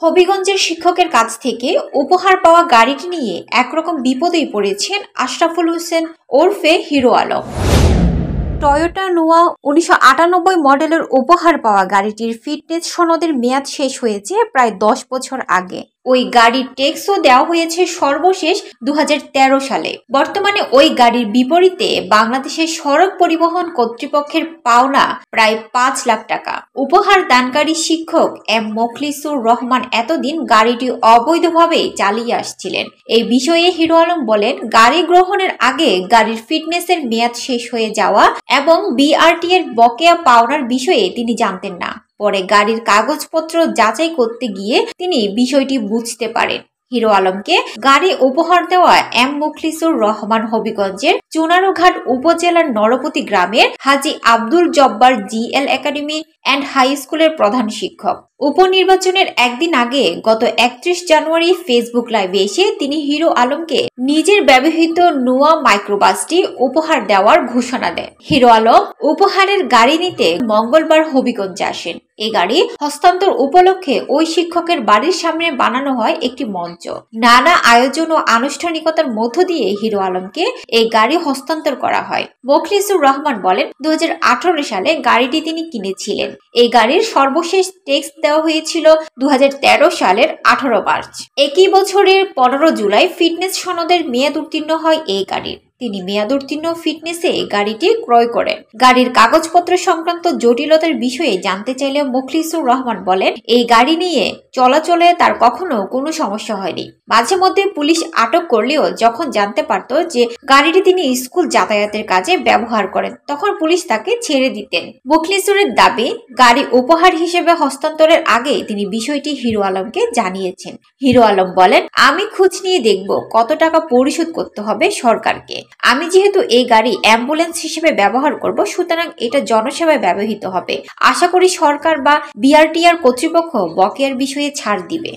হবিগঞ্জের শিক্ষকের কাছ থেকে উপহার পাওয়া গাড়িটি নিয়ে একরকম বিপদেই পড়েছেন আশরাফুল হোসেন ওরফে হিরো আলম। টয়োটা নোয়া 1998 মডেলের উপহার পাওয়া গাড়িটির ফিটনেস সনদের মেয়াদ শেষ হয়েছে প্রায় 10 বছর আগে। ওই গাড়ির ট্যাক্সও দেওয়া হয়েছে সর্বশেষ 2013 সালে। বর্তমানে ওই গাড়ির বিপরীতে বাংলাদেশের সড়ক পরিবহন কর্তৃপক্ষের পাওনা প্রায় 5 লাখ টাকা। উপহার দানকারী শিক্ষক এম মোখলিসুর রহমান এতদিন গাড়িটি অবৈধভাবে চালিয়ে আসছিলেন। এই বিষয়ে হিরো আলম বলেন, গাড়ি গ্রহণের আগে গাড়ির ফিটনেসের মেয়াদ শেষ হয়ে যাওয়া এবং বিআরটি এর বকেয়া পাওনার বিষয়ে তিনি জানতেন না। পরে গাড়ির কাগজপত্র যাচাই করতে গিয়ে তিনি বিষয়টি বুঝতে পারেন। হিরো আলমকে গাড়ি উপহার দেওয়া এম মুখলিসুর রহমান হবিগঞ্জের চুনারুঘাট উপজেলার নরপতি গ্রামের Haji Abdul Jabbar GL academy and high স্কুলের প্রধান শিক্ষক। উপনির্বাচনের একদিন আগে গত 31 জানুয়ারি ফেসবুক লাইভে এসে তিনি হিরো আলমকে নিজের ব্যবহৃত নোয়া মাইক্রোবাসটি উপহার দেওয়ার ঘোষণা দেন। হিরো আলম উপহারের গাড়ি নিতে মঙ্গলবার হবিগঞ্জে আসেন। এই গাড়ি হস্তান্তর উপলক্ষে ওই শিক্ষকের বাড়ির সামনে বানানো হয় একটি মঞ্চ। নানা আয়োজন ও আনুষ্ঠানিকতার মধ্য দিয়ে হিরো আলমকে এই গাড়ি হস্তান্তর করা হয়। মোখলিসুর রহমান বলেন, 2018 সালে গাড়িটি তিনি কিনেছিলেন। এই গাড়ির সর্বশেষ ট্যাক্স দেওয়া হয়েছিল 2013 সালের 18 মার্চ। একই বছরের 15 জুলাই ফিটনেস সনদের মেয়াদ উত্তীর্ণ হয় এই গাড়ির। তিনি মেয়াদ উত্তীর্ণ ফিটনেসে গাড়িটি ক্রয় করেন। গাড়ির কাগজপত্র সংক্রান্ত জটিলতার বিষয়ে জানতে চাইলে মুখলিসুর রহমান বলেন, এই গাড়ি নিয়ে চলাচলে তার কখনো কোনো সমস্যা হয়নি। মাঝে মধ্যে পুলিশ আটক করলেও যখন জানতে পারত যে গাড়িটি তিনি স্কুল যাতায়াতের কাজে ব্যবহার করেন, তখন পুলিশ তাকে ছেড়ে দিতেন। মুখলিসুরের দাবি, গাড়ি উপহার হিসেবে হস্তান্তরের আগে তিনি বিষয়টি হিরো আলমকে জানিয়েছেন। হিরো আলম বলেন, আমি খোঁজ নিয়ে দেখব কত টাকা পরিশোধ করতে হবে সরকারকে। আমি যেহেতু এই গাড়ি অ্যাম্বুলেন্স হিসেবে ব্যবহার করব, সুতরাং এটা জনসেবায় ব্যবহৃত হবে। আশা করি সরকার বা বিআরটিআর কর্তৃপক্ষ বকেয়ার বিষয়ে ছাড় দিবে।